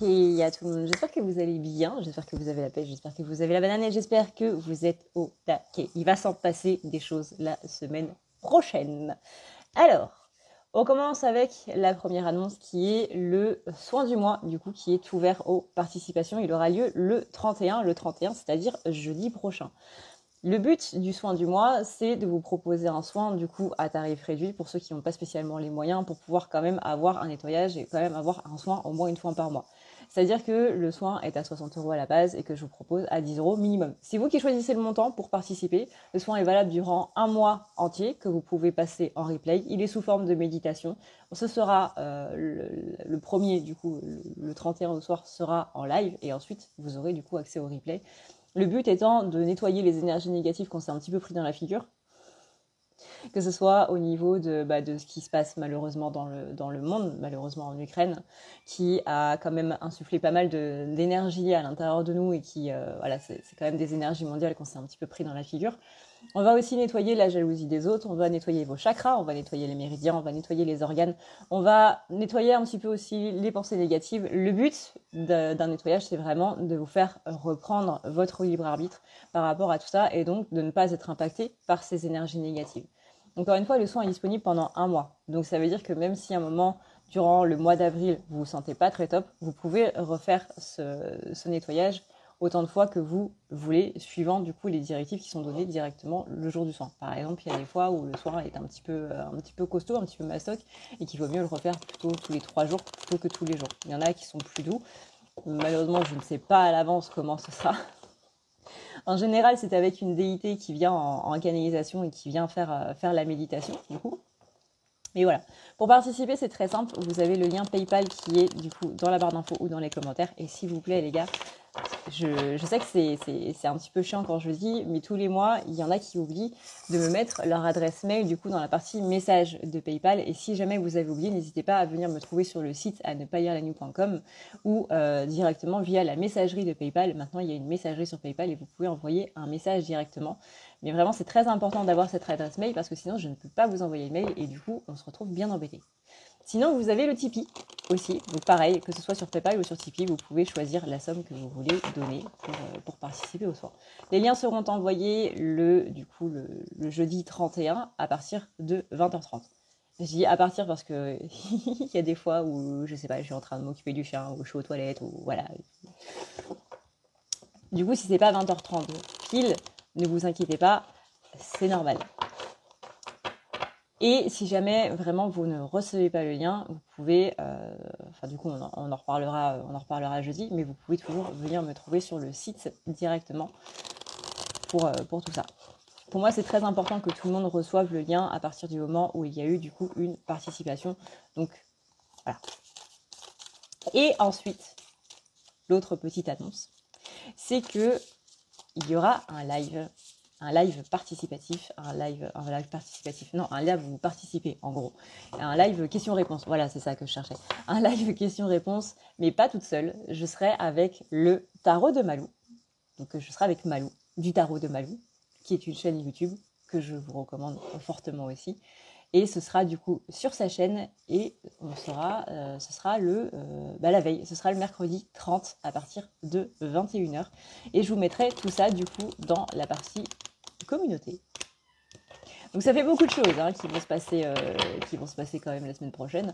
Hey à tout le monde, j'espère que vous allez bien, j'espère que vous avez la pêche, j'espère que vous avez la banane et j'espère que vous êtes au taquet. Il va s'en passer des choses la semaine prochaine. Alors, on commence avec la première annonce qui est le soin du mois, du coup, qui est ouvert aux participations. Il aura lieu le 31, c'est-à-dire jeudi prochain. Le but du soin du mois, c'est de vous proposer un soin du coup à tarif réduit pour ceux qui n'ont pas spécialement les moyens pour pouvoir quand même avoir un nettoyage et quand même avoir un soin au moins une fois par mois. C'est-à-dire que le soin est à 60 € à la base et que je vous propose à 10 € minimum. C'est vous qui choisissez le montant pour participer. Le soin est valable durant un mois entier que vous pouvez passer en replay. Il est sous forme de méditation. Ce sera le premier, du coup, le 31 au soir sera en live et ensuite vous aurez du coup accès au replay. Le but étant de nettoyer les énergies négatives qu'on s'est un petit peu pris dans la figure, que ce soit au niveau de ce qui se passe malheureusement dans le monde, malheureusement en Ukraine, qui a quand même insufflé pas mal d'énergie à l'intérieur de nous et qui, c'est quand même des énergies mondiales qu'on s'est un petit peu pris dans la figure. On va aussi nettoyer la jalousie des autres, on va nettoyer vos chakras, on va nettoyer les méridiens, on va nettoyer les organes, on va nettoyer un petit peu aussi les pensées négatives. Le but d'un nettoyage, c'est vraiment de vous faire reprendre votre libre arbitre par rapport à tout ça et donc de ne pas être impacté par ces énergies négatives. Encore une fois, le soin est disponible pendant un mois. Donc ça veut dire que même si à un moment, durant le mois d'avril, vous vous sentez pas très top, vous pouvez refaire ce nettoyage autant de fois que vous voulez, suivant du coup les directives qui sont données directement le jour du soin. Par exemple, il y a des fois où le soin est un petit peu costaud, un petit peu mastoc, et qu'il vaut mieux le refaire plutôt tous les 3 jours plutôt que tous les jours. Il y en a qui sont plus doux. Malheureusement, je ne sais pas à l'avance comment ce sera. En général, c'est avec une déité qui vient en canalisation et qui vient faire la méditation, du coup. Mais voilà, pour participer, c'est très simple. Vous avez le lien PayPal qui est du coup dans la barre d'infos ou dans les commentaires. Et s'il vous plaît, les gars, je sais que c'est un petit peu chiant quand je le dis, mais tous les mois, il y en a qui oublient de me mettre leur adresse mail du coup dans la partie message de PayPal. Et si jamais vous avez oublié, n'hésitez pas à venir me trouver sur le site à nepasdirelanew.com ou directement via la messagerie de PayPal. Maintenant, il y a une messagerie sur PayPal et vous pouvez envoyer un message directement. Mais vraiment, c'est très important d'avoir cette adresse mail parce que sinon, je ne peux pas vous envoyer le mail et du coup, on se retrouve bien embêté. Sinon, vous avez le Tipeee aussi. Donc pareil, que ce soit sur PayPal ou sur Tipeee, vous pouvez choisir la somme que vous voulez donner pour participer au soir. Les liens seront envoyés le jeudi 31 à partir de 20h30. Je dis à partir parce que il y a des fois où, je sais pas, je suis en train de m'occuper du chien, ou je suis aux toilettes, ou voilà. Du coup, si c'est pas 20h30 pile, ne vous inquiétez pas, c'est normal. Et si jamais vraiment vous ne recevez pas le lien, vous pouvez, du coup on en reparlera jeudi, mais vous pouvez toujours venir me trouver sur le site directement pour tout ça. Pour moi, c'est très important que tout le monde reçoive le lien à partir du moment où il y a eu du coup une participation. Donc voilà. Et ensuite, l'autre petite annonce, c'est que il y aura un live participatif, un live où vous participez en gros, un live question-réponse, voilà c'est ça que je cherchais, un live question-réponse, mais pas toute seule, je serai avec le tarot de Malou, donc je serai avec Malou, du tarot de Malou, qui est une chaîne YouTube que je vous recommande fortement aussi, et ce sera du coup sur sa chaîne et ce sera la veille, ce sera le mercredi 30 à partir de 21h et je vous mettrai tout ça du coup dans la partie communauté. Donc ça fait beaucoup de choses qui vont se passer quand même la semaine prochaine.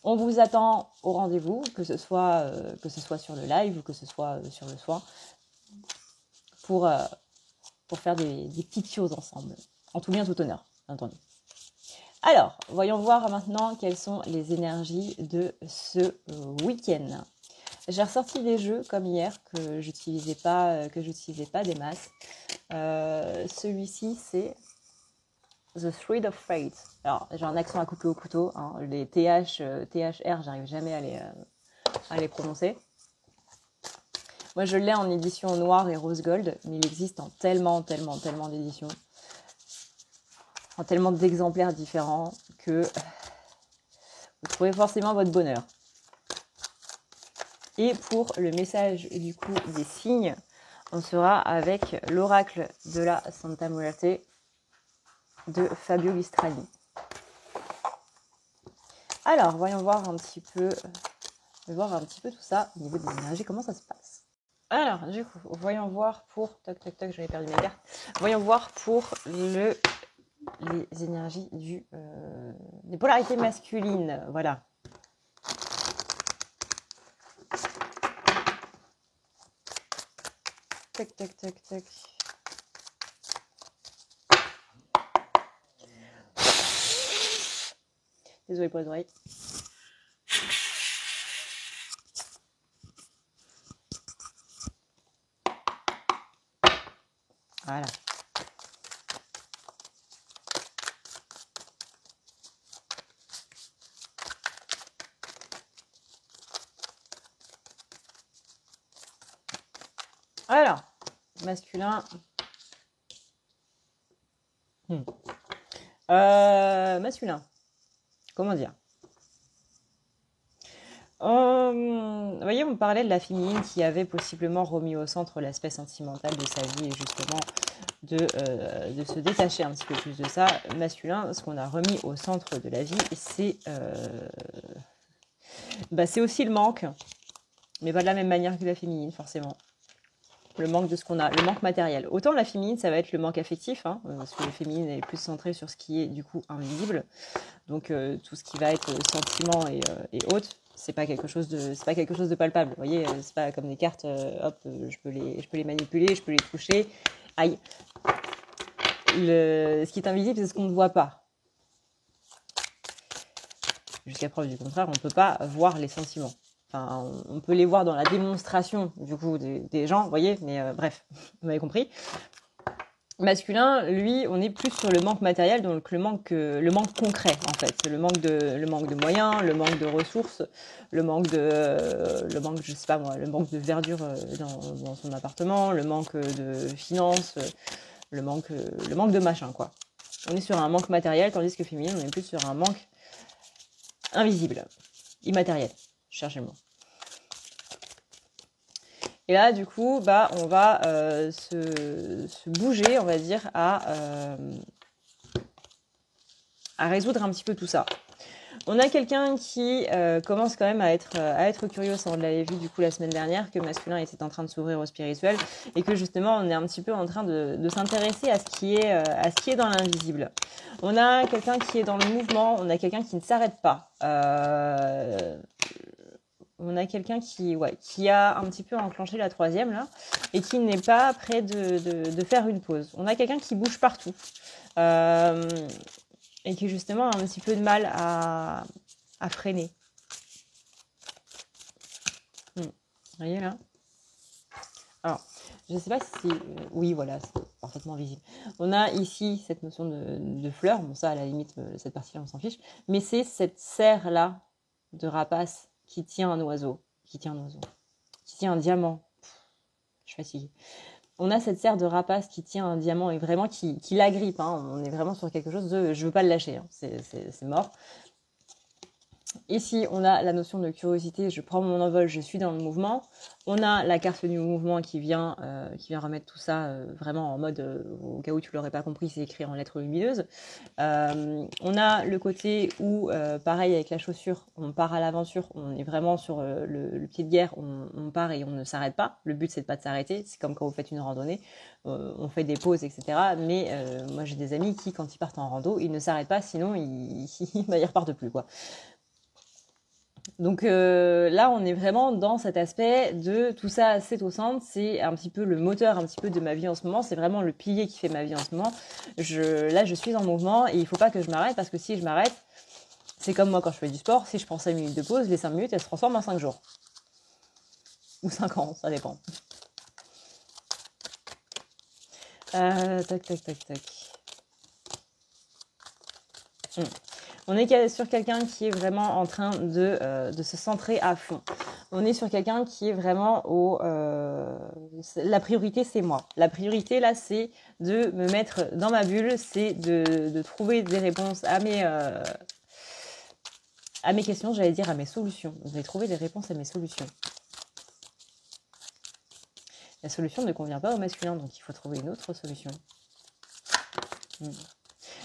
On vous attend au rendez-vous, que ce soit sur le live ou que ce soit sur le soin, pour faire des petites choses ensemble. En tout bien, tout honneur, bien entendu. Alors, voyons voir maintenant quelles sont les énergies de ce week-end. J'ai ressorti des jeux comme hier que j'utilisais pas des masses. Celui-ci, c'est The Thread of Fate. Alors, j'ai un accent à couper au couteau. Les THR, j'arrive jamais à les prononcer. Moi, je l'ai en édition noire et rose gold, mais il existe en tellement d'éditions, en tellement d'exemplaires différents que vous trouvez forcément votre bonheur. Et pour le message du coup des signes, on sera avec l'oracle de la Santa Muerte de Fabio Listrani. Alors, voyons voir un petit peu Je vais voir un petit peu tout ça au niveau des énergies, comment ça se passe. Alors, du coup, voyons voir pour... Toc, toc, toc, j'avais perdu mes cartes. Voyons voir pour les énergies des polarités masculines. Voilà. Toc, toc, toc, toc. Désolée pour les oreilles. Voilà. Alors, masculin. Masculin. Comment dire? Vous voyez, on parlait de la féminine qui avait possiblement remis au centre l'aspect sentimental de sa vie et justement de se détacher un petit peu plus de ça. Masculin, ce qu'on a remis au centre de la vie, c'est aussi le manque, mais pas de la même manière que la féminine, forcément. Le manque de ce qu'on a, le manque matériel. Autant la féminine, ça va être le manque affectif, hein, parce que la féminine est plus centrée sur ce qui est du coup invisible. Donc tout ce qui va être sentiment et autres, c'est pas quelque chose de palpable. Vous voyez, c'est pas comme des cartes, hop, je peux les manipuler, je peux les toucher. Aïe. Ce qui est invisible, c'est ce qu'on ne voit pas. Jusqu'à preuve du contraire, on ne peut pas voir les sentiments. Enfin, on peut les voir dans la démonstration du coup des gens, vous voyez, mais bref, vous m'avez compris. Masculin, lui, on est plus sur le manque matériel, donc le manque concret en fait, le manque de moyens, le manque de ressources, le manque je sais pas moi, le manque de verdure dans son appartement, le manque de finances, le manque de machin quoi. On est sur un manque matériel, tandis que féminin, on est plus sur un manque invisible, immatériel. Cherchez le mot. Et là, du coup, on va se bouger, on va dire, à résoudre un petit peu tout ça. On a quelqu'un qui commence quand même à être curieux, ça on l'avait vu du coup la semaine dernière, que masculin était en train de s'ouvrir au spirituel et que justement on est un petit peu en train de s'intéresser à ce qui est dans l'invisible. On a quelqu'un qui est dans le mouvement, on a quelqu'un qui ne s'arrête pas. On a quelqu'un qui a un petit peu enclenché la troisième là et qui n'est pas prêt de faire une pause. On a quelqu'un qui bouge partout. Et qui justement a un petit peu de mal à freiner. Vous voyez là? Alors, je ne sais pas si c'est... Oui, voilà, c'est parfaitement visible. On a ici cette notion de fleur. Bon, ça, à la limite, cette partie-là, on s'en fiche. Mais c'est cette serre-là de rapace qui tient un oiseau. Qui tient un diamant. Je suis fatiguée. On a cette serre de rapace qui tient un diamant et vraiment qui l'agrippe. Hein. On est vraiment sur quelque chose de... Je veux pas le lâcher. Hein. C'est mort. Ici, on a la notion de curiosité, je prends mon envol, je suis dans le mouvement. On a la carte du mouvement qui vient remettre tout ça vraiment en mode, au cas où tu l'aurais pas compris, c'est écrit en lettres lumineuses. On a le côté où, pareil avec la chaussure, on part à l'aventure, on est vraiment sur le pied de guerre, on part et on ne s'arrête pas. Le but, c'est de pas de s'arrêter, c'est comme quand vous faites une randonnée, on fait des pauses, etc. Mais moi, j'ai des amis qui, quand ils partent en rando, ils ne s'arrêtent pas, sinon ils repartent plus, quoi. Donc là, on est vraiment dans cet aspect de tout ça, c'est au centre, c'est un petit peu le moteur un petit peu de ma vie en ce moment, c'est vraiment le pilier qui fait ma vie en ce moment. Là, je suis en mouvement et il faut pas que je m'arrête parce que si je m'arrête, c'est comme moi quand je fais du sport, si je prends 5 minutes de pause, les 5 minutes, elles se transforment en 5 jours. Ou 5 ans, ça dépend. Tac, tac, tac, tac. On est sur quelqu'un qui est vraiment en train de se centrer à fond. On est sur quelqu'un qui est vraiment la priorité, c'est moi. La priorité, là, c'est de me mettre dans ma bulle, c'est de trouver des réponses à mes questions, j'allais dire à mes solutions. Vous allez trouver des réponses à mes solutions. La solution ne convient pas au masculin, donc il faut trouver une autre solution.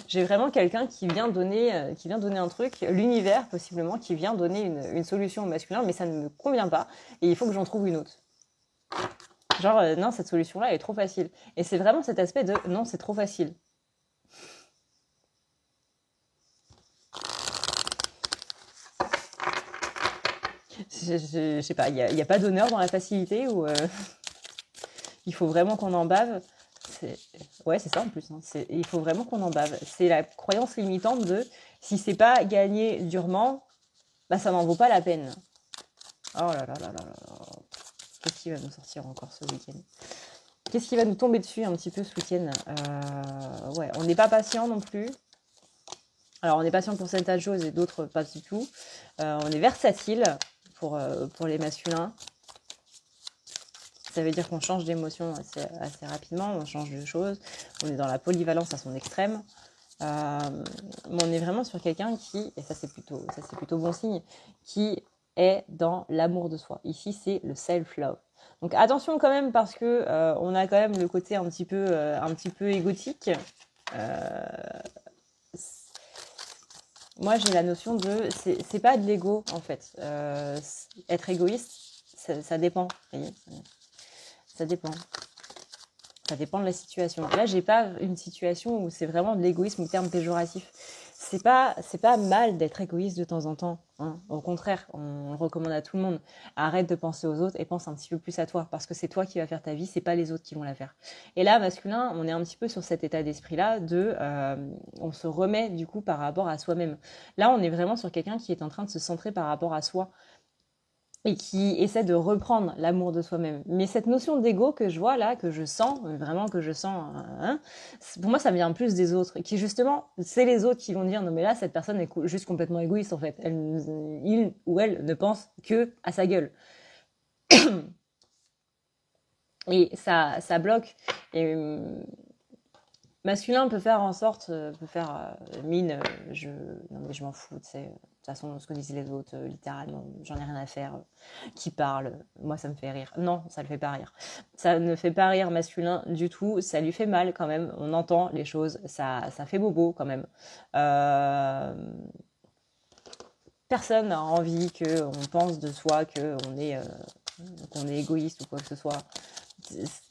J'ai vraiment quelqu'un qui vient donner un truc, l'univers possiblement, qui vient donner une solution au masculin, mais ça ne me convient pas et il faut que j'en trouve une autre. Genre, non, cette solution-là, elle est trop facile. Et c'est vraiment cet aspect de non, c'est trop facile. Je sais pas, il y a pas d'honneur dans la facilité ou il faut vraiment qu'on en bave. Ouais, c'est ça en plus. Hein. Il faut vraiment qu'on en bave. C'est la croyance limitante de si c'est pas gagné durement, bah ça n'en vaut pas la peine. Oh là là là là là. Qu'est-ce qui va nous sortir encore ce week-end? Qu'est-ce qui va nous tomber dessus un petit peu ce week-end? Ouais, on n'est pas patient non plus. Alors, on est patient pour certaines choses et d'autres pas du tout. On est versatile pour les masculins. Ça veut dire qu'on change d'émotion assez rapidement, on change de choses. On est dans la polyvalence à son extrême. Mais on est vraiment sur quelqu'un qui, et ça c'est plutôt bon signe, qui est dans l'amour de soi. Ici, c'est le self-love. Donc attention quand même parce que on a quand même le côté un petit peu égotique. Moi, j'ai la notion de c'est pas de l'ego en fait. Être égoïste, ça dépend. Vous voyez, ça dépend. Ça dépend de la situation. Là, j'ai pas une situation où c'est vraiment de l'égoïsme au terme péjoratif. C'est pas mal d'être égoïste de temps en temps. Hein. Au contraire, on le recommande à tout le monde. Arrête de penser aux autres et pense un petit peu plus à toi, parce que c'est toi qui vas faire ta vie, c'est pas les autres qui vont la faire. Et là, masculin, on est un petit peu sur cet état d'esprit-là de, on se remet du coup par rapport à soi-même. Là, on est vraiment sur quelqu'un qui est en train de se centrer par rapport à soi et qui essaie de reprendre l'amour de soi-même. Mais cette notion d'ego que je vois là, que je sens, vraiment que je sens, hein, pour moi ça vient plus des autres. Et qui justement, c'est les autres qui vont dire non mais là cette personne est juste complètement égoïste en fait. Il ou elle ne pense que à sa gueule. Et ça bloque. Et masculin peut faire en sorte, peut faire mine, non mais je m'en fous, tu sais. De toute façon, ce que disent les autres, littéralement, j'en ai rien à faire. Qui parle, moi ça me fait rire. Non, ça le fait pas rire. Ça ne fait pas rire masculin du tout. Ça lui fait mal quand même. On entend les choses. Ça fait bobo quand même. Personne n'a envie qu'on pense de soi qu'on est égoïste ou quoi que ce soit.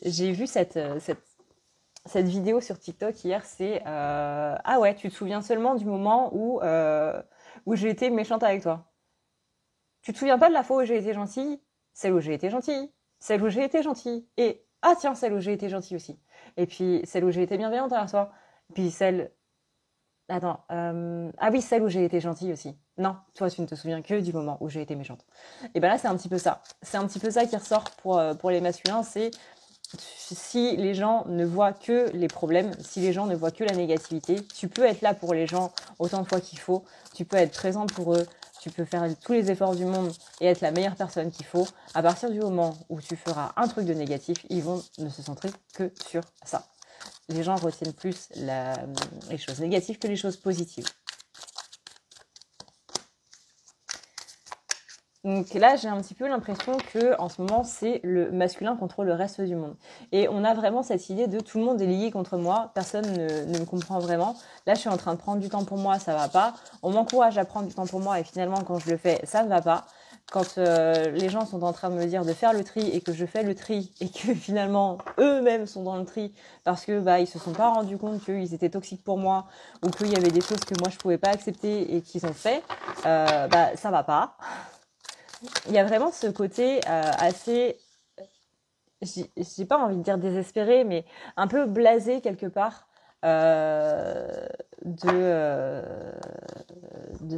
J'ai vu cette vidéo sur TikTok hier, c'est ah ouais, tu te souviens seulement du moment où j'ai été méchante avec toi. Tu te souviens pas de la fois où j'ai été gentille? Celle où j'ai été gentille. Celle où j'ai été gentille. Et ah tiens, celle où j'ai été gentille aussi. Et puis celle où j'ai été bienveillante envers toi. Puis celle... Attends. Ah oui, celle où j'ai été gentille aussi. Non, toi tu ne te souviens que du moment où j'ai été méchante. Et ben là c'est un petit peu ça. C'est un petit peu ça qui ressort pour les masculins. C'est si les gens ne voient que les problèmes, si les gens ne voient que la négativité, tu peux être là pour les gens autant de fois qu'il faut, tu peux être présent pour eux, tu peux faire tous les efforts du monde et être la meilleure personne qu'il faut. À partir du moment où tu feras un truc de négatif, ils vont ne se centrer que sur ça. Les gens retiennent plus les choses négatives que les choses positives. Donc là, j'ai un petit peu l'impression que en ce moment, c'est le masculin contre le reste du monde. Et on a vraiment cette idée de tout le monde est lié contre moi, personne ne me comprend vraiment. Là, je suis en train de prendre du temps pour moi, ça va pas. On m'encourage à prendre du temps pour moi et finalement, quand je le fais, ça ne va pas. Quand les gens sont en train de me dire de faire le tri et que je fais le tri et que finalement eux-mêmes sont dans le tri parce que ils se sont pas rendus compte qu'ils étaient toxiques pour moi ou qu'il y avait des choses que moi je pouvais pas accepter et qu'ils ont fait, ça va pas. Il y a vraiment ce côté assez, j'ai pas envie de dire désespéré, mais un peu blasé quelque part de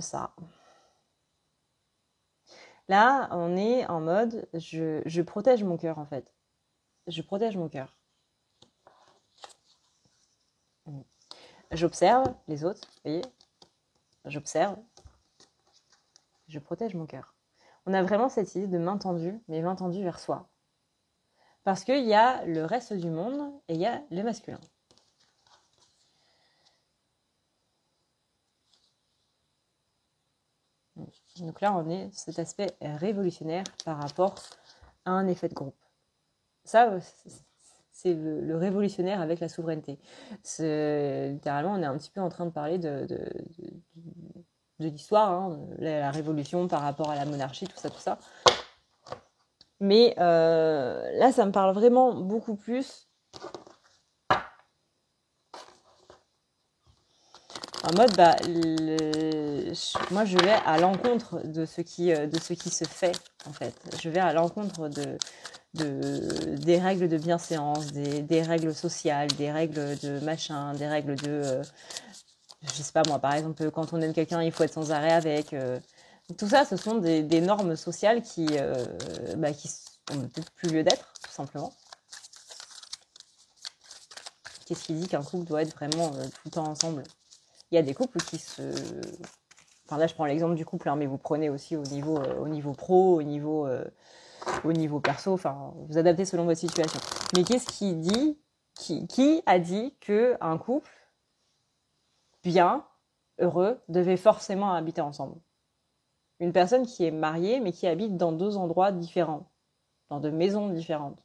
ça. Là, on est en mode, je protège mon cœur en fait. Je protège mon cœur. J'observe les autres, vous voyez. J'observe. Je protège mon cœur. On a vraiment cette idée de main tendue, mais main tendue vers soi. Parce qu'il y a le reste du monde et il y a le masculin. Donc là, on est cet aspect révolutionnaire par rapport à un effet de groupe. Ça, c'est le révolutionnaire avec la souveraineté. Littéralement, on est un petit peu en train de parler de l'histoire, hein, la révolution par rapport à la monarchie, tout ça. Mais là, ça me parle vraiment beaucoup plus en mode, moi, je vais à l'encontre de ce qui se fait, en fait. Je vais à l'encontre des règles de bienséance, des règles sociales, des règles de machin, des règles de... je sais pas moi, par exemple, quand on aime quelqu'un, il faut être sans arrêt avec... tout ça, ce sont des normes sociales qui ont peut-être plus lieu d'être, tout simplement. Qu'est-ce qui dit qu'un couple doit être vraiment tout le temps ensemble ? Il y a des couples qui se... Enfin là, je prends l'exemple du couple, hein, mais vous prenez aussi au niveau pro, au niveau perso, enfin, vous adaptez selon votre situation. Mais qu'est-ce qui dit... Qui a dit qu'un couple bien, heureux, devait forcément habiter ensemble ? Une personne qui est mariée, mais qui habite dans 2 endroits différents, dans 2 maisons différentes,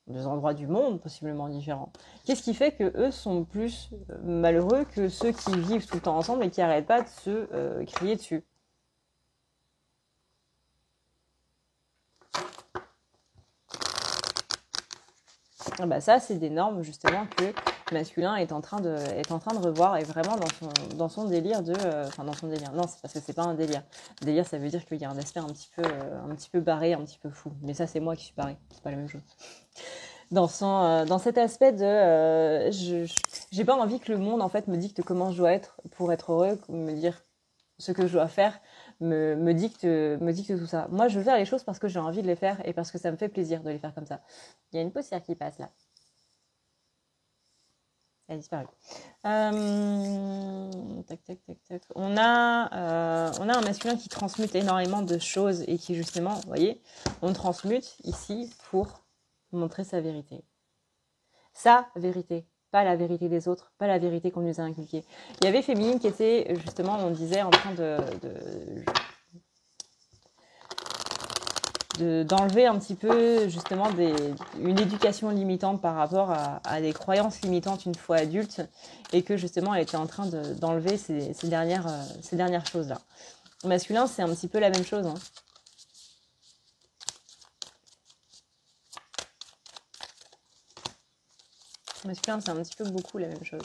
2 endroits du monde possiblement différents. Qu'est-ce qui fait que eux sont plus malheureux que ceux qui vivent tout le temps ensemble et qui n'arrêtent pas de se crier dessus ? Ah bah ça, c'est des normes justement que le masculin est en train de revoir, et vraiment dans son délire de... Enfin, dans son délire. Non, c'est parce que c'est pas un délire. Délire, ça veut dire qu'il y a un aspect un petit peu barré, un petit peu fou. Mais ça, c'est moi qui suis barré. C'est pas la même chose. Dans cet aspect de... j'ai pas envie que le monde, en fait, me dicte comment je dois être pour être heureux, me dire ce que je dois faire, me dicte tout ça. Moi, je veux faire les choses parce que j'ai envie de les faire et parce que ça me fait plaisir de les faire comme ça. Il y a une poussière qui passe là. Elle a disparu. Tac. On a un masculin qui transmute énormément de choses et qui, justement, vous voyez, on transmute ici pour montrer sa vérité. Sa vérité, pas la vérité des autres, pas la vérité qu'on nous a inculquée. Il y avait Féminine qui était, justement, on disait, en train d'enlever un petit peu, justement, une éducation limitante par rapport à des croyances limitantes une fois adulte, et que, justement, elle était en train d'enlever ces dernières choses-là. Le masculin, c'est un petit peu la même chose, hein. Masculin, c'est un petit peu beaucoup la même chose.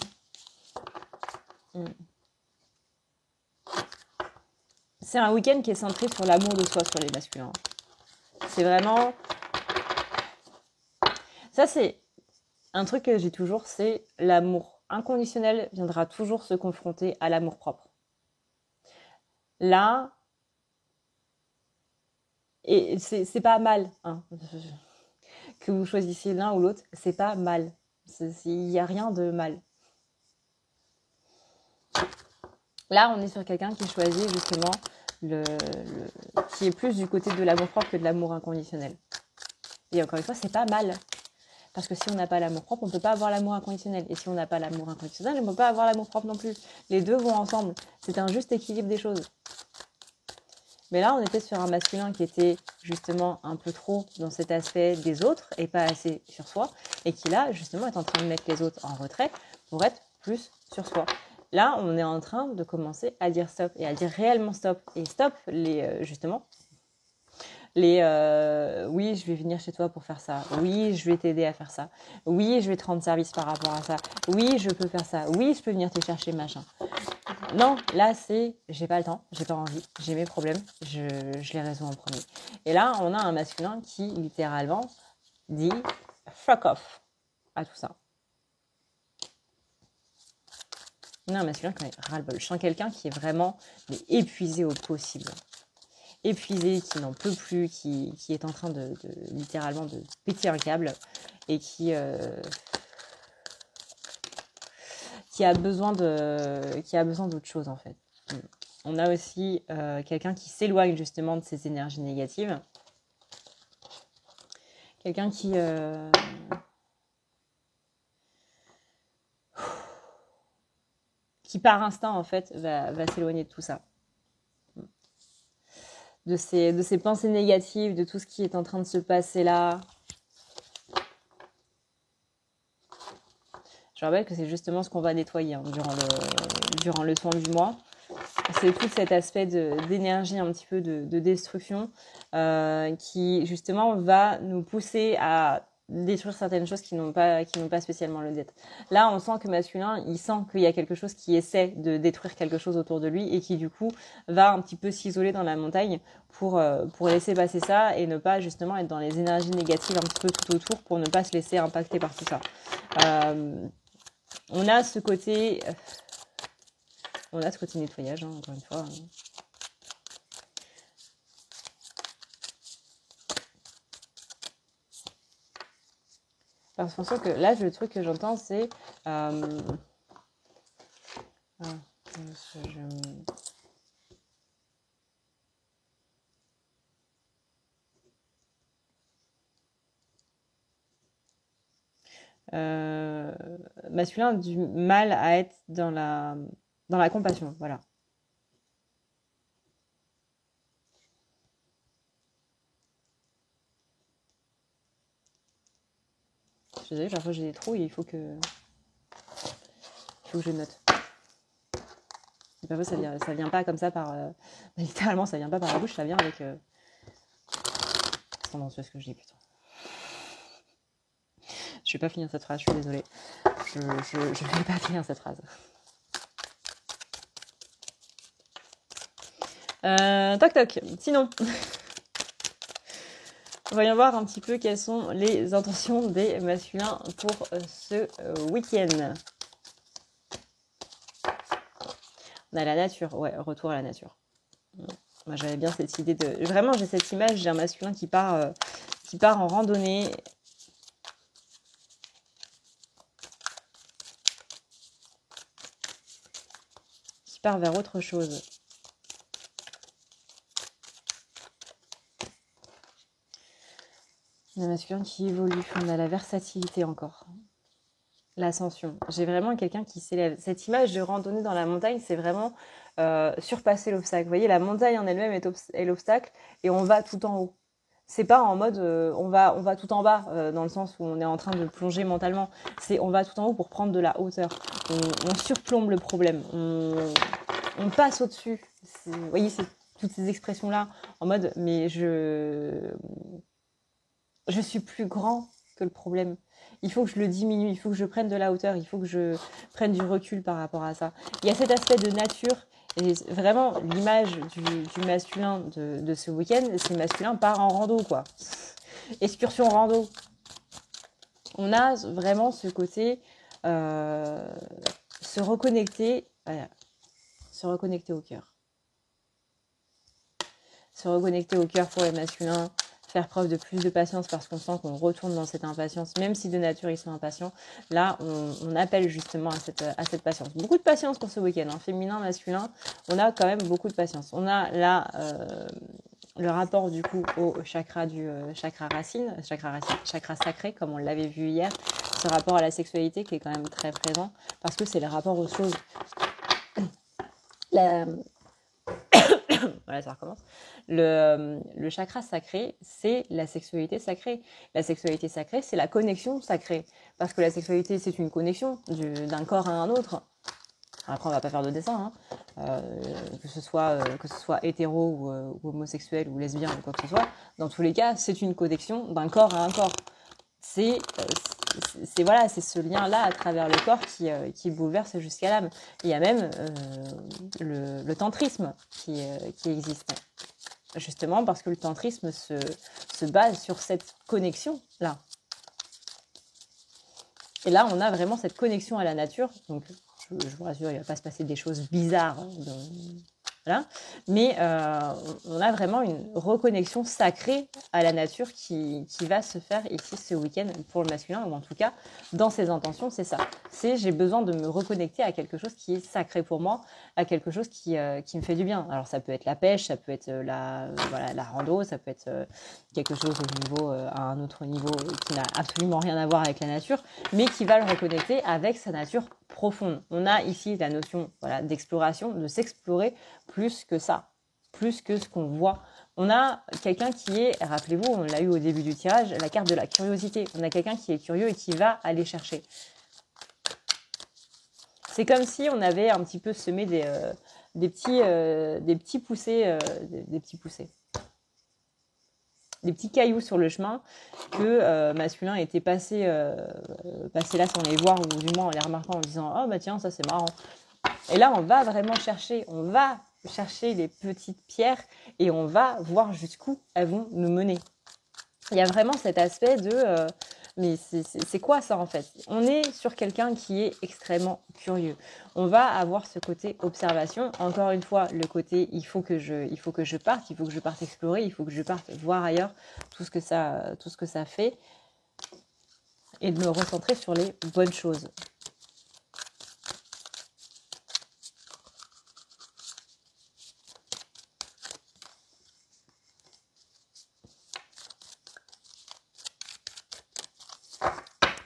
C'est un week-end qui est centré sur l'amour de soi, sur les masculins. C'est vraiment... Ça, c'est un truc que j'ai toujours, c'est l'amour inconditionnel viendra toujours se confronter à l'amour propre. Là, et c'est pas mal, hein, que vous choisissiez l'un ou l'autre, c'est pas mal. Il n'y a rien de mal. Là, on est sur quelqu'un qui choisit justement qui est plus du côté de l'amour propre que de l'amour inconditionnel. Et encore une fois, c'est pas mal. Parce que si on n'a pas l'amour propre, on ne peut pas avoir l'amour inconditionnel. Et si on n'a pas l'amour inconditionnel, on ne peut pas avoir l'amour propre non plus. Les deux vont ensemble. C'est un juste équilibre des choses. Mais là, on était sur un masculin qui était justement un peu trop dans cet aspect des autres et pas assez sur soi. Et qui là, justement, est en train de mettre les autres en retrait pour être plus sur soi. Là, on est en train de commencer à dire stop et à dire réellement stop. Et stop, justement, oui, je vais venir chez toi pour faire ça. Oui, je vais t'aider à faire ça. Oui, je vais te rendre service par rapport à ça. Oui, je peux faire ça. Oui, je peux venir te chercher, machin. Non, là, c'est j'ai pas le temps, j'ai pas envie, j'ai mes problèmes, je les résous en premier. Et là, on a un masculin qui, littéralement, dit fuck off à tout ça. On a un masculin qui est ras-le-bol. Je sens quelqu'un qui est vraiment épuisé au possible. Épuisé, qui n'en peut plus, qui est en train de littéralement de péter un câble et qui a besoin d'autre chose en fait. On a aussi quelqu'un qui s'éloigne justement de ces énergies négatives. Quelqu'un qui par instinct en fait va s'éloigner de tout ça. De ces pensées négatives, de tout ce qui est en train de se passer là. Je rappelle que c'est justement ce qu'on va nettoyer hein, durant le temps du mois. C'est tout cet aspect d'énergie, un petit peu de destruction, qui justement va nous pousser à détruire certaines choses qui n'ont pas spécialement le d'être. Là, on sent que masculin, il sent qu'il y a quelque chose qui essaie de détruire quelque chose autour de lui et qui du coup va un petit peu s'isoler dans la montagne pour laisser passer ça et ne pas justement être dans les énergies négatives un petit peu tout autour pour ne pas se laisser impacter par tout ça. On a ce côté nettoyage, hein, encore une fois. Parce qu'on sent que là, le truc que j'entends, c'est... masculin a du mal à être dans la compassion, voilà. Je suis désolée, parfois j'ai des trous et il faut que je note. Et parfois ça vient pas comme ça par... littéralement, ça vient pas par la bouche, ça vient avec... C'est tendancieux ce que je dis, putain. Je vais pas finir cette phrase, je suis désolée. Je vais pas finir cette phrase. Toc toc. Sinon, voyons voir un petit peu quelles sont les intentions des masculins pour ce week-end. On a la nature, ouais, retour à la nature. Moi, j'avais bien cette idée de... Vraiment, j'ai cette image, j'ai un masculin qui part en randonnée. Qui part vers autre chose. Un masculin qui évolue, on a la versatilité encore. L'ascension. J'ai vraiment quelqu'un qui s'élève. Cette image de randonnée dans la montagne, c'est vraiment surpasser l'obstacle. Vous voyez, la montagne en elle-même est l'obstacle et on va tout en haut. C'est pas en mode on va tout en bas dans le sens où on est en train de plonger mentalement. C'est on va tout en haut pour prendre de la hauteur. On surplombe le problème. On passe au-dessus. Vous voyez, c'est toutes ces expressions-là en mode mais je suis plus grand que le problème. Il faut que je le diminue, il faut que je prenne de la hauteur, il faut que je prenne du recul par rapport à ça. Il y a cet aspect de nature, et vraiment l'image du masculin de ce week-end, c'est masculin part en rando, quoi. Excursion rando. On a vraiment ce côté se reconnecter au cœur. Se reconnecter au cœur pour les masculins. Faire preuve de plus de patience parce qu'on sent qu'on retourne dans cette impatience, même si de nature ils sont impatients. Là, on appelle justement à cette patience. Beaucoup de patience pour ce week-end, hein. Féminin, masculin, on a quand même beaucoup de patience. On a là le rapport du coup au chakra chakra sacré, comme on l'avait vu hier, ce rapport à la sexualité qui est quand même très présent parce que c'est le rapport aux choses. Voilà, ça recommence. Le chakra sacré, c'est la sexualité sacrée. La sexualité sacrée, c'est la connexion sacrée. Parce que la sexualité, c'est une connexion d'un corps à un autre. Après, on va pas faire de dessin, hein. Que ce soit hétéro ou homosexuel ou lesbien ou quoi que ce soit. Dans tous les cas, c'est une connexion d'un corps à un corps. C'est ce lien-là à travers le corps qui bouleverse jusqu'à l'âme. Il y a même le tantrisme qui existe. Justement parce que le tantrisme se base sur cette connexion-là. Et là, on a vraiment cette connexion à la nature. Donc, je vous rassure, il ne va pas se passer des choses bizarres. Voilà. Mais on a vraiment une reconnexion sacrée à la nature qui va se faire ici ce week-end pour le masculin, ou en tout cas, dans ses intentions, c'est ça. C'est j'ai besoin de me reconnecter à quelque chose qui est sacré pour moi, à quelque chose qui me fait du bien. Alors ça peut être la pêche, ça peut être la rando, ça peut être quelque chose à un autre niveau qui n'a absolument rien à voir avec la nature, mais qui va le reconnecter avec sa nature profonde. On a ici la notion d'exploration, de s'explorer plus que ça, plus que ce qu'on voit. On a quelqu'un qui est, rappelez-vous, on l'a eu au début du tirage, la carte de la curiosité. On a quelqu'un qui est curieux et qui va aller chercher. C'est comme si on avait un petit peu semé des petits poussés, des petits poussés, des petits cailloux sur le chemin que masculin était passé là sans les voir, ou du moins en les remarquant en disant « Oh bah tiens, ça c'est marrant ». Et là, on va chercher les petites pierres et on va voir jusqu'où elles vont nous mener. Il y a vraiment cet aspect de mais c'est quoi ça en fait? On est sur quelqu'un qui est extrêmement curieux. On va avoir ce côté observation. Encore une fois, le côté il faut que je parte explorer, il faut que je parte voir ailleurs tout ce que ça fait et de me recentrer sur les bonnes choses.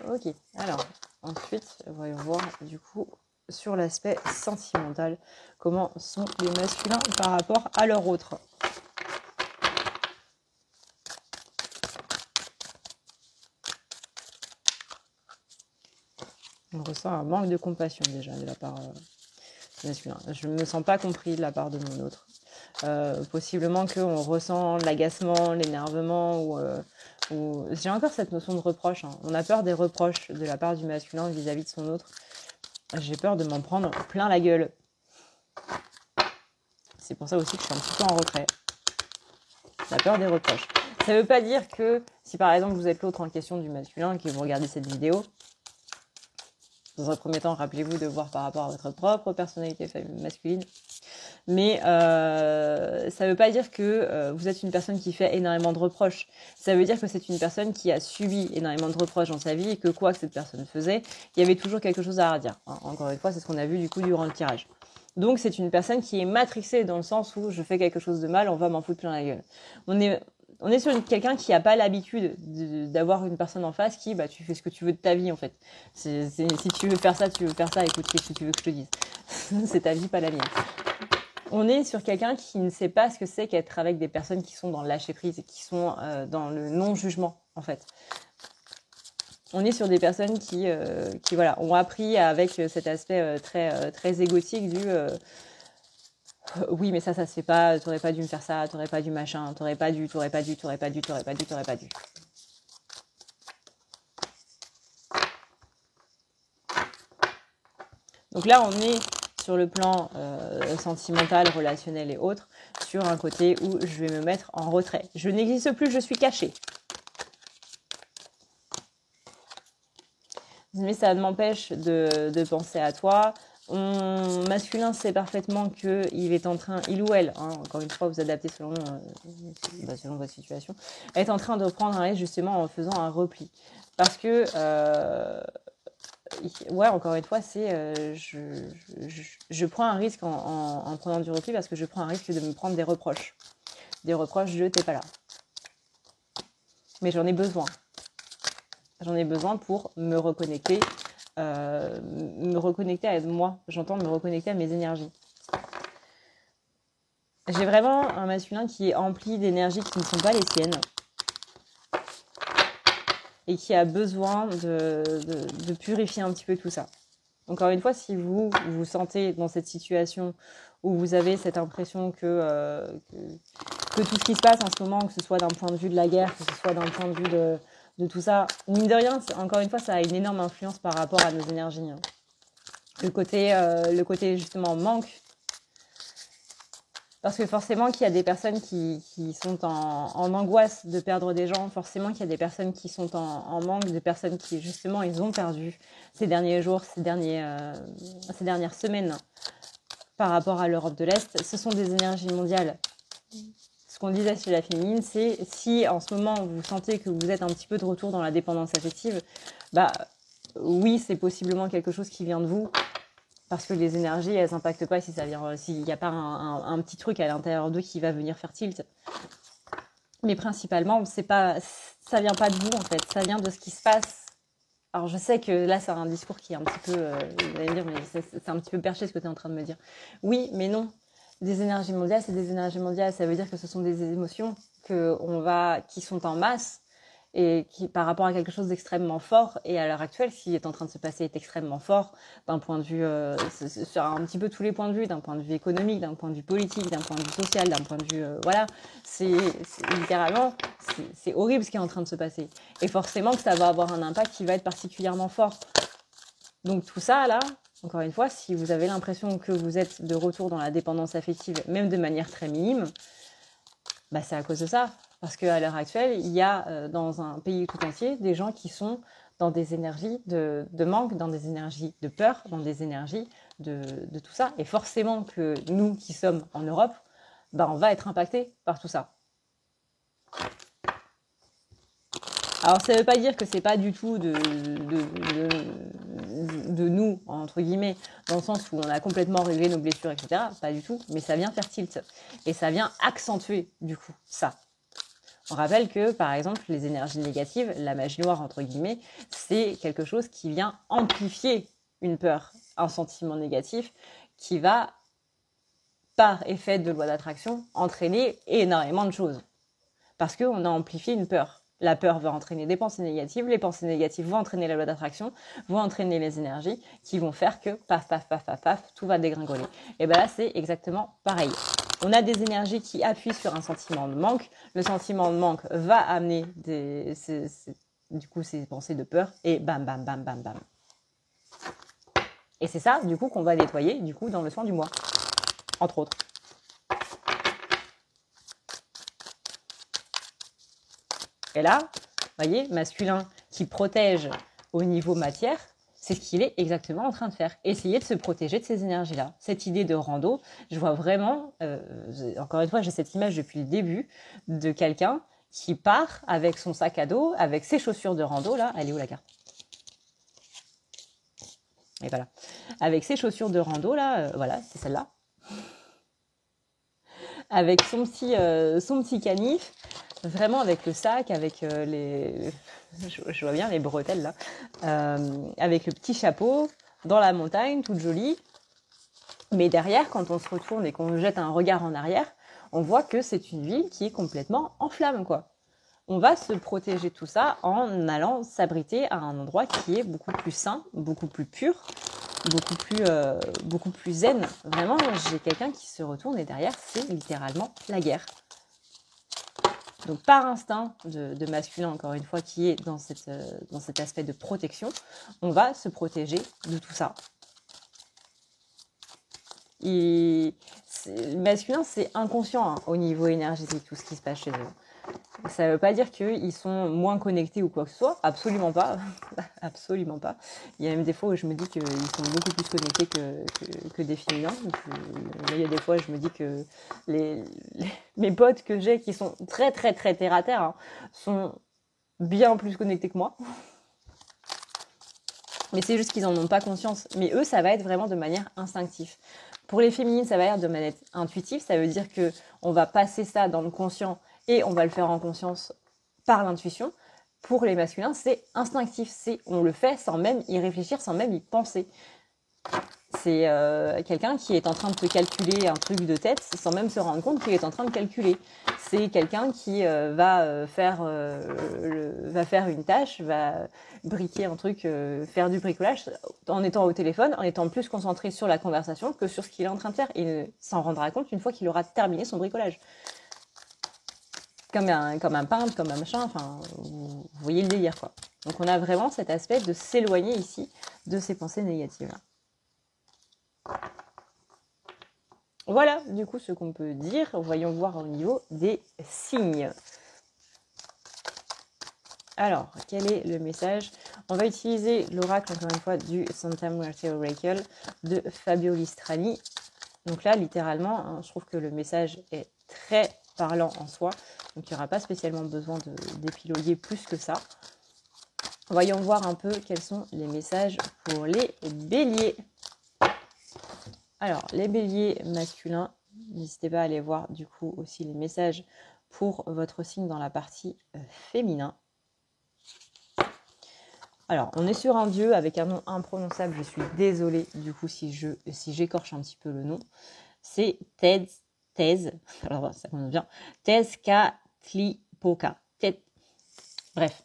Ok, alors ensuite, voyons voir du coup sur l'aspect sentimental, comment sont les masculins par rapport à leur autre. On ressent un manque de compassion déjà de la part masculin. Je ne me sens pas compris de la part de mon autre. Possiblement qu'on ressent l'agacement, l'énervement ou... J'ai encore cette notion de reproche. Hein. On a peur des reproches de la part du masculin vis-à-vis de son autre. J'ai peur de m'en prendre plein la gueule. C'est pour ça aussi que je suis un petit peu en retrait. La peur des reproches. Ça ne veut pas dire que si par exemple vous êtes l'autre en question du masculin et que vous regardez cette vidéo, dans un premier temps, rappelez-vous de voir par rapport à votre propre personnalité masculine. Mais ça ne veut pas dire que vous êtes une personne qui fait énormément de reproches. Ça veut dire que c'est une personne qui a subi énormément de reproches dans sa vie et que quoi que cette personne faisait, il y avait toujours quelque chose à redire. Hein. Encore une fois, c'est ce qu'on a vu du coup durant le tirage. Donc c'est une personne qui est matrixée dans le sens où je fais quelque chose de mal, on va m'en foutre plein la gueule. On est sur quelqu'un qui n'a pas l'habitude d'avoir une personne en face qui, bah, tu fais ce que tu veux de ta vie en fait. Si tu veux faire ça, écoute, qu'est-ce que tu veux que je te dise? C'est ta vie, pas la mienne. On est sur quelqu'un qui ne sait pas ce que c'est qu'être avec des personnes qui sont dans le lâcher-prise et qui sont dans le non-jugement en fait. On est sur des personnes qui voilà, ont appris avec cet aspect très égotique du oui mais ça se fait pas, t'aurais pas dû me faire ça, t'aurais pas dû machin, t'aurais pas dû. Donc là on est sur le plan sentimental, relationnel et autres, sur un côté où je vais me mettre en retrait. Je n'existe plus, je suis cachée. Mais ça ne m'empêche de penser à toi. Masculin sait parfaitement qu'il est en train, il ou elle, hein, encore une fois, vous adaptez selon votre situation, est en train de prendre un risque justement en faisant un repli. Parce que, ouais, encore une fois, c'est je prends un risque en prenant du repli parce que je prends un risque de me prendre des reproches. Des reproches, je t'es pas là. Mais j'en ai besoin. J'en ai besoin pour me reconnecter à moi. J'entends me reconnecter à mes énergies. J'ai vraiment un masculin qui est empli d'énergies qui ne sont pas les siennes et qui a besoin de purifier un petit peu tout ça. Encore une fois, si vous vous sentez dans cette situation où vous avez cette impression que tout ce qui se passe en ce moment, que ce soit d'un point de vue de la guerre, que ce soit d'un point de vue de tout ça, mine de rien, encore une fois, ça a une énorme influence par rapport à nos énergies. Hein. Le côté justement manque, parce que forcément qu'il y a des personnes qui sont en angoisse de perdre des gens, forcément qu'il y a des personnes qui sont en manque, des personnes qui justement ils ont perdu ces derniers jours, ces dernières semaines par rapport à l'Europe de l'Est. Ce sont des énergies mondiales. Ce qu'on disait chez la féminine, c'est si en ce moment vous sentez que vous êtes un petit peu de retour dans la dépendance affective, bah oui, c'est possiblement quelque chose qui vient de vous. Parce que les énergies, elles n'impactent pas si ça vient, s'il n'y a pas un petit truc à l'intérieur d'eux qui va venir faire tilt. Mais principalement, ça vient pas de vous en fait, ça vient de ce qui se passe. Alors je sais que là, c'est un discours qui est un petit peu, vous allez me dire, mais c'est un petit peu perché ce que tu es en train de me dire. Oui, mais non. Des énergies mondiales, c'est des énergies mondiales. Ça veut dire que ce sont des émotions qui sont en masse et qui, par rapport à quelque chose d'extrêmement fort, et à l'heure actuelle, ce qui est en train de se passer est extrêmement fort, d'un point de vue, sur un petit peu tous les points de vue, d'un point de vue économique, d'un point de vue politique, d'un point de vue social, d'un point de vue, voilà, littéralement, c'est horrible ce qui est en train de se passer. Et forcément que ça va avoir un impact qui va être particulièrement fort. Donc tout ça, là, encore une fois, si vous avez l'impression que vous êtes de retour dans la dépendance affective, même de manière très minime, bah c'est à cause de ça. Parce qu'à l'heure actuelle, il y a dans un pays tout entier des gens qui sont dans des énergies de manque, dans des énergies de peur, dans des énergies de tout ça. Et forcément que nous qui sommes en Europe, bah on va être impactés par tout ça. Alors ça ne veut pas dire que c'est pas du tout de nous, entre guillemets, dans le sens où on a complètement réglé nos blessures, etc. Pas du tout, mais ça vient faire tilt. Et ça vient accentuer, du coup, ça. On rappelle que, par exemple, les énergies négatives, la magie noire, entre guillemets, c'est quelque chose qui vient amplifier une peur, un sentiment négatif, qui va, par effet de loi d'attraction, entraîner énormément de choses. Parce qu'on a amplifié une peur. La peur va entraîner des pensées négatives, les pensées négatives vont entraîner la loi d'attraction, vont entraîner les énergies qui vont faire que paf, paf, paf, paf, paf, tout va dégringoler. Et bien là, c'est exactement pareil. On a des énergies qui appuient sur un sentiment de manque. Le sentiment de manque va amener du coup ces pensées de peur et bam, bam, bam, bam, bam. Et c'est ça, du coup, qu'on va nettoyer du coup dans le soin du mois, entre autres. Et là, vous voyez, masculin qui protège au niveau matière, c'est ce qu'il est exactement en train de faire. Essayer de se protéger de ces énergies-là. Cette idée de rando, je vois vraiment, encore une fois, j'ai cette image depuis le début de quelqu'un qui part avec son sac à dos, avec ses chaussures de rando, là. Elle est où la carte? Et voilà. Avec ses chaussures de rando, là, voilà, c'est celle-là. Avec son petit canif, vraiment avec le sac, avec je vois bien les bretelles là, avec le petit chapeau, dans la montagne, toute jolie. Mais derrière, quand on se retourne et qu'on jette un regard en arrière, on voit que c'est une ville qui est complètement en flammes, quoi. On va se protéger de tout ça en allant s'abriter à un endroit qui est beaucoup plus sain, beaucoup plus pur, beaucoup plus zen. Vraiment, j'ai quelqu'un qui se retourne et derrière, c'est littéralement la guerre. Donc par instinct de masculin, encore une fois, qui est dans cet aspect de protection, on va se protéger de tout ça. Le masculin, c'est inconscient au niveau énergétique, tout ce qui se passe chez eux. Ça ne veut pas dire qu'ils sont moins connectés ou quoi que ce soit, absolument pas. Absolument pas. Il y a même des fois où je me dis qu'ils sont beaucoup plus connectés que des féminins. Il y a des fois où je me dis que mes potes que j'ai qui sont très très très terre à terre sont bien plus connectés que moi. Mais c'est juste qu'ils n'en ont pas conscience. Mais eux, ça va être vraiment de manière instinctive. Pour les féminines, ça va être de manière intuitive. Ça veut dire qu'on va passer ça dans le conscient et on va le faire en conscience par l'intuition. Pour les masculins, c'est instinctif. On le fait sans même y réfléchir, sans même y penser. C'est quelqu'un qui est en train de te calculer un truc de tête sans même se rendre compte qu'il est en train de calculer. C'est quelqu'un qui va faire une tâche, va briquer un truc, faire du bricolage en étant au téléphone, en étant plus concentré sur la conversation que sur ce qu'il est en train de faire. Il s'en rendra compte une fois qu'il aura terminé son bricolage. Comme un peintre, comme un machin, enfin, vous voyez le délire, quoi. Donc on a vraiment cet aspect de s'éloigner ici de ces pensées négatives-là. Voilà, du coup, ce qu'on peut dire. Voyons voir au niveau des signes. Alors, quel est le message? On va utiliser l'oracle, encore une fois, du Santa Muerte Oracle de Fabio Listrani. Donc là, littéralement, je trouve que le message est très parlant en soi. Donc, il n'y aura pas spécialement besoin d'épiloguer plus que ça. Voyons voir un peu quels sont les messages pour les béliers. Alors, les béliers masculins, n'hésitez pas à aller voir du coup aussi les messages pour votre signe dans la partie féminin. Alors, on est sur un dieu avec un nom imprononçable, je suis désolée du coup si j'écorche un petit peu le nom. C'est alors ça commence bien, Tezcatlipoca. Bref.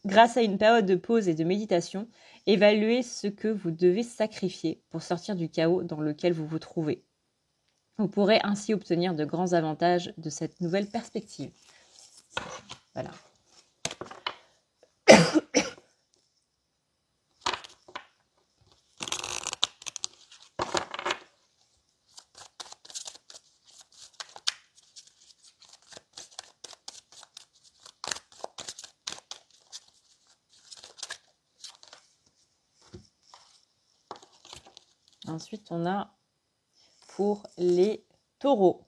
Grâce à une période de pause et de méditation, évaluez ce que vous devez sacrifier pour sortir du chaos dans lequel vous vous trouvez. Vous pourrez ainsi obtenir de grands avantages de cette nouvelle perspective. Voilà. Ensuite, on a pour les taureaux.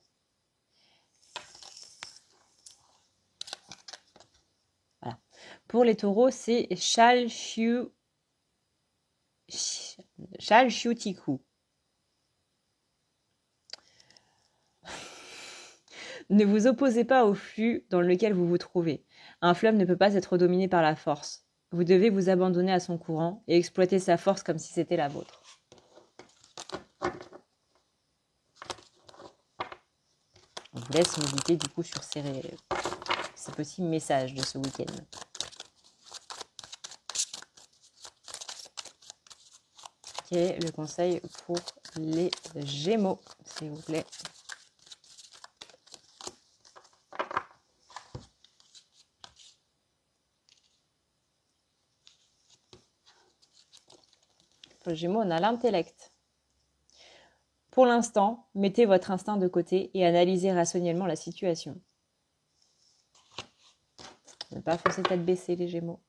Voilà. Pour les taureaux, c'est Chalchiutiku. Ne vous opposez pas au flux dans lequel vous vous trouvez. Un fleuve ne peut pas être dominé par la force. Vous devez vous abandonner à son courant et exploiter sa force comme si c'était la vôtre. On vous laisse méditer du coup sur ces petits messages de ce week-end. Quel est le conseil pour les Gémeaux, s'il vous plaît? Pour les Gémeaux, on a l'intellect. Pour l'instant, mettez votre instinct de côté et analysez rationnellement la situation. Ne pas foncer tête baissée, les Gémeaux.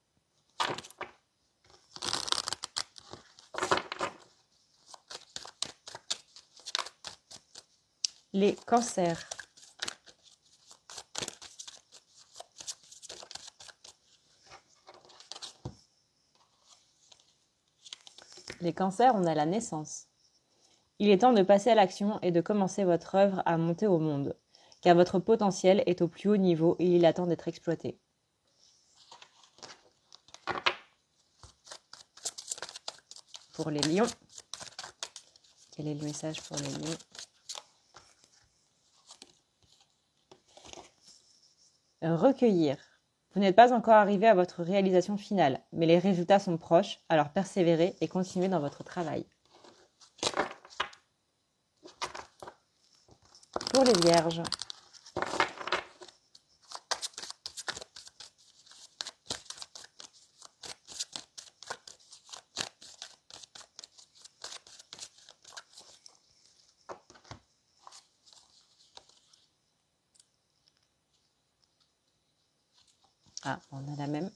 Les Cancers. Les Cancers, on a la naissance. Il est temps de passer à l'action et de commencer votre œuvre à monter au monde, car votre potentiel est au plus haut niveau et il attend d'être exploité. Pour les lions, quel est le message pour les lions? Recueillir. Vous n'êtes pas encore arrivé à votre réalisation finale, mais les résultats sont proches, alors persévérez et continuez dans votre travail. Pour les vierges, ah, on a la même.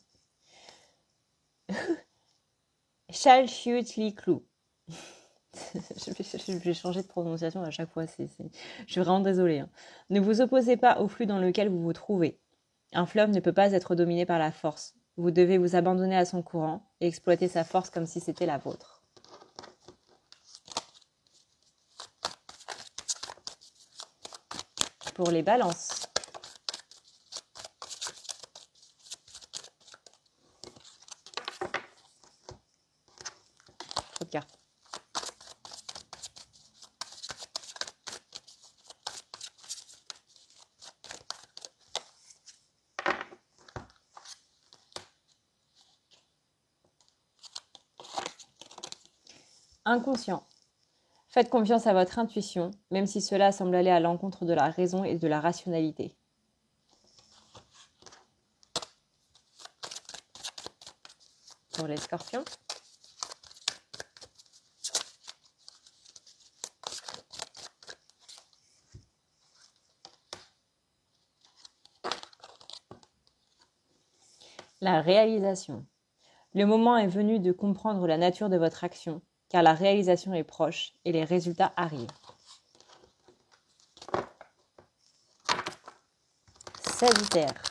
Chalchiuhtliclu. Je vais changer de prononciation à chaque fois. Je suis vraiment désolée. Hein. Ne vous opposez pas au flux dans lequel vous vous trouvez. Un fleuve ne peut pas être dominé par la force. Vous devez vous abandonner à son courant et exploiter sa force comme si c'était la vôtre. Pour les balances. Trop de cartes. Inconscient. Faites confiance à votre intuition, même si cela semble aller à l'encontre de la raison et de la rationalité. Pour les scorpions. La réalisation. Le moment est venu de comprendre la nature de votre action, car la réalisation est proche et les résultats arrivent. Sagittaire.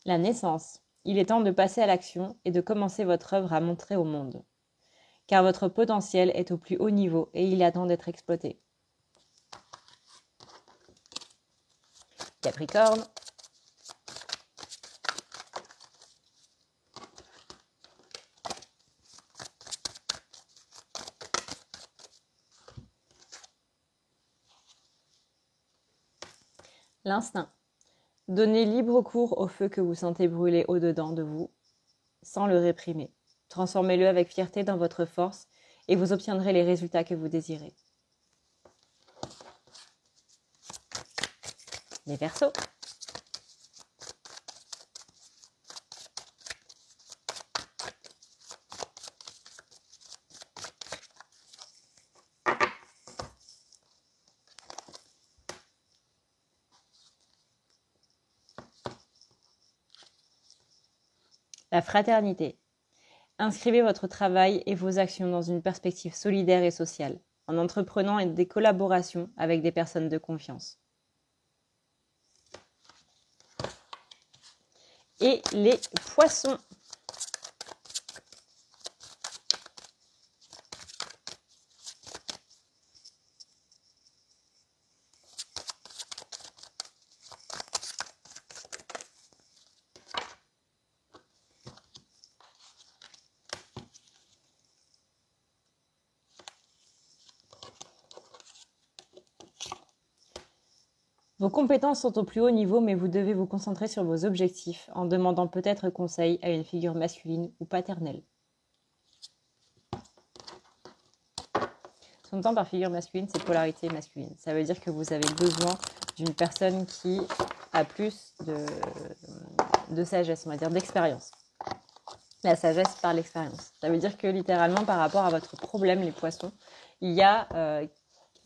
La naissance. Il est temps de passer à l'action et de commencer votre œuvre à montrer au monde. Car votre potentiel est au plus haut niveau et il attend d'être exploité. Capricorne. L'instinct. Donnez libre cours au feu que vous sentez brûler au-dedans de vous, sans le réprimer. Transformez-le avec fierté dans votre force et vous obtiendrez les résultats que vous désirez. Les Verseaux. La fraternité. Inscrivez votre travail et vos actions dans une perspective solidaire et sociale, en entreprenant des collaborations avec des personnes de confiance. Et les Poissons. Vos compétences sont au plus haut niveau, mais vous devez vous concentrer sur vos objectifs en demandant peut-être conseil à une figure masculine ou paternelle. Ce qu'on entend par figure masculine, c'est polarité masculine. Ça veut dire que vous avez besoin d'une personne qui a plus de sagesse, on va dire, d'expérience. La sagesse par l'expérience. Ça veut dire que littéralement, par rapport à votre problème, les poissons, il y a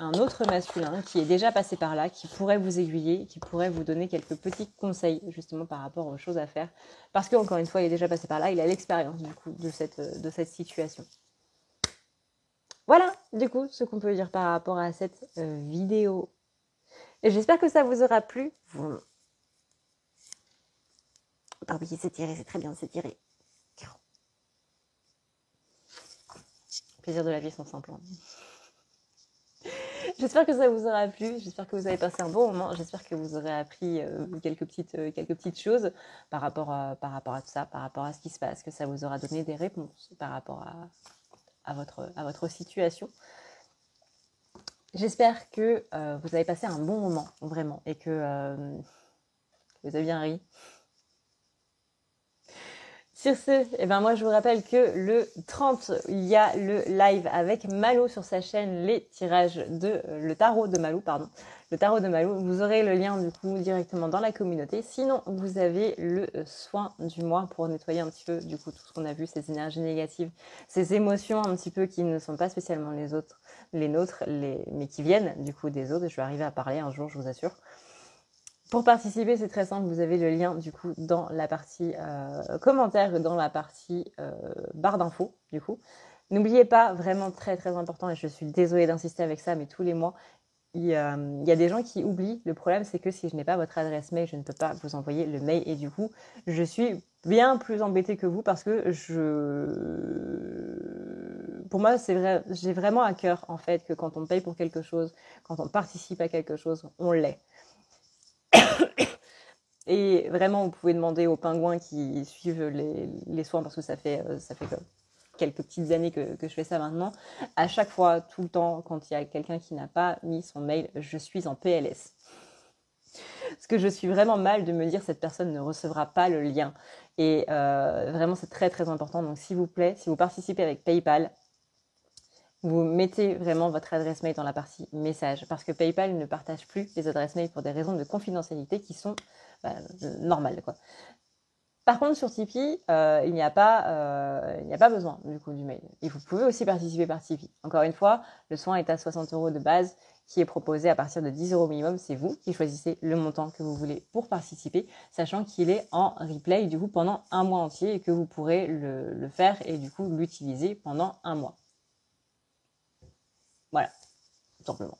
un autre masculin qui est déjà passé par là, qui pourrait vous aiguiller, qui pourrait vous donner quelques petits conseils justement par rapport aux choses à faire. Parce qu'encore une fois, il est déjà passé par là, il a l'expérience du coup de cette situation. Voilà du coup ce qu'on peut dire par rapport à cette vidéo. Et j'espère que ça vous aura plu. Ah oui, c'est tiré, c'est très bien, c'est tiré. Plaisir de la vie sont simples. J'espère que ça vous aura plu, j'espère que vous avez passé un bon moment, j'espère que vous aurez appris quelques petites choses par rapport à tout ça, par rapport à ce qui se passe, que ça vous aura donné des réponses par rapport à votre situation. J'espère que vous avez passé un bon moment, vraiment, et que vous avez bien ri. Sur ce, moi je vous rappelle que le 30, il y a le live avec Malou sur sa chaîne, le tarot de Malou, pardon. Le tarot de Malou, vous aurez le lien du coup directement dans la communauté. Sinon, vous avez le soin du mois pour nettoyer un petit peu du coup tout ce qu'on a vu, ces énergies négatives, ces émotions un petit peu qui ne sont pas spécialement les nôtres, mais qui viennent du coup des autres. Je vais arriver à parler un jour, je vous assure. Pour participer, c'est très simple, vous avez le lien du coup dans la partie commentaire, dans la partie barre d'infos du coup. N'oubliez pas, vraiment très très important, et je suis désolée d'insister avec ça, mais tous les mois, il y a des gens qui oublient. Le problème, c'est que si je n'ai pas votre adresse mail, je ne peux pas vous envoyer le mail, et du coup, je suis bien plus embêtée que vous parce que pour moi, c'est vrai, j'ai vraiment à cœur en fait que quand on paye pour quelque chose, quand on participe à quelque chose, on l'est. Et vraiment, vous pouvez demander aux pingouins qui suivent les soins, parce que ça fait quelques petites années que je fais ça maintenant. À chaque fois, tout le temps, quand il y a quelqu'un qui n'a pas mis son mail, je suis en PLS. Parce que je suis vraiment mal de me dire cette personne ne recevra pas le lien. Et vraiment, c'est très très important. Donc s'il vous plaît, si vous participez avec PayPal, vous mettez vraiment votre adresse mail dans la partie message, parce que PayPal ne partage plus les adresses mail pour des raisons de confidentialité qui sont normales, quoi. Par contre, sur Tipeee, il n'y a pas besoin du coup du mail. Et vous pouvez aussi participer par Tipeee. Encore une fois, le soin est à 60 € de base, qui est proposé à partir de 10 € minimum. C'est vous qui choisissez le montant que vous voulez pour participer, sachant qu'il est en replay du coup pendant un mois entier, et que vous pourrez le faire et du coup l'utiliser pendant un mois. Voilà, tout simplement.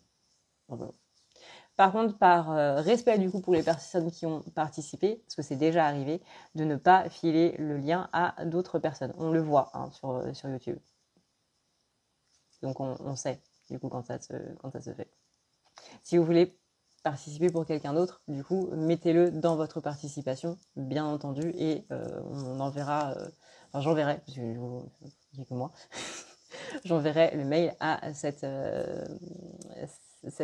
Par contre, par respect du coup pour les personnes qui ont participé, parce que c'est déjà arrivé, de ne pas filer le lien à d'autres personnes. On le voit sur YouTube. Donc on sait du coup quand ça se fait. Si vous voulez participer pour quelqu'un d'autre, du coup, mettez-le dans votre participation, bien entendu, et on enverra, enfin j'enverrai, parce que il n'y a que moi, j'enverrai le mail à cette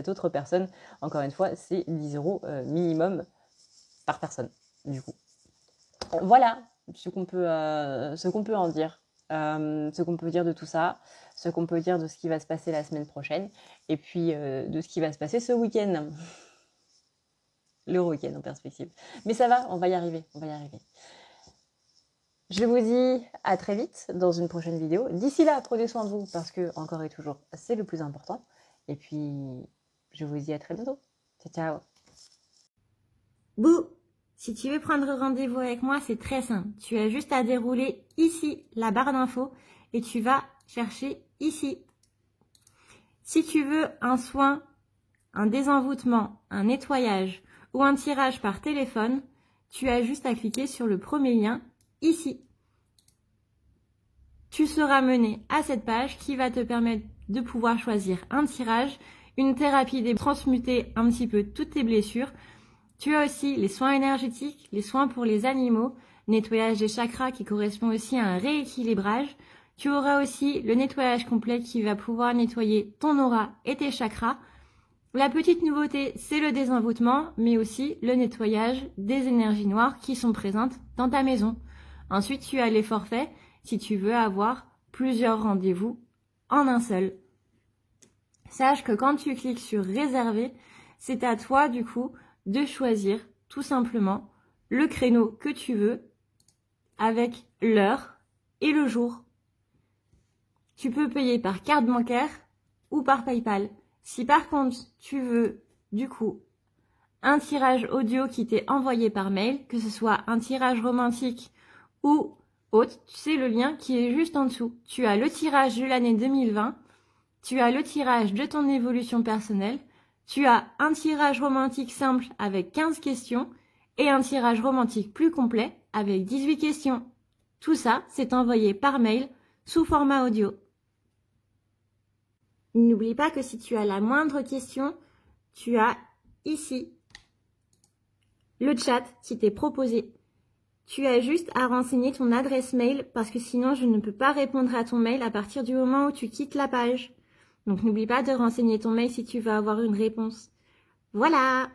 autre personne. Encore une fois, c'est 10 € minimum par personne, du coup. Voilà ce qu'on peut en dire. Ce qu'on peut dire de tout ça, ce qu'on peut dire de ce qui va se passer la semaine prochaine, et puis de ce qui va se passer ce week-end. Le week-end en perspective. Mais ça va, on va y arriver, on va y arriver. Je vous dis à très vite dans une prochaine vidéo. D'ici là, prenez soin de vous, parce que, encore et toujours, c'est le plus important. Et puis, je vous dis à très bientôt. Ciao, ciao. Bouh! Si tu veux prendre rendez-vous avec moi, c'est très simple. Tu as juste à dérouler ici la barre d'infos et tu vas chercher ici. Si tu veux un soin, un désenvoûtement, un nettoyage ou un tirage par téléphone, tu as juste à cliquer sur le premier lien ici. Tu seras mené à cette page qui va te permettre de pouvoir choisir un tirage, une thérapie des transmuter un petit peu toutes tes blessures. Tu as aussi les soins énergétiques, les soins pour les animaux, nettoyage des chakras qui correspond aussi à un rééquilibrage. Tu auras aussi le nettoyage complet qui va pouvoir nettoyer ton aura et tes chakras. La petite nouveauté, c'est le désenvoûtement, mais aussi le nettoyage des énergies noires qui sont présentes dans ta maison. Ensuite, tu as les forfaits si tu veux avoir plusieurs rendez-vous en un seul. Sache que quand tu cliques sur réserver, c'est à toi du coup de choisir tout simplement le créneau que tu veux avec l'heure et le jour. Tu peux payer par carte bancaire ou par PayPal. Si par contre tu veux du coup un tirage audio qui t'est envoyé par mail, que ce soit un tirage romantique ou autre, c'est le lien qui est juste en dessous. Tu as le tirage de l'année 2020, tu as le tirage de ton évolution personnelle, tu as un tirage romantique simple avec 15 questions et un tirage romantique plus complet avec 18 questions. Tout ça, c'est envoyé par mail sous format audio. N'oublie pas que si tu as la moindre question, tu as ici le chat qui t'est proposé. Tu as juste à renseigner ton adresse mail parce que sinon je ne peux pas répondre à ton mail à partir du moment où tu quittes la page. Donc n'oublie pas de renseigner ton mail si tu veux avoir une réponse. Voilà!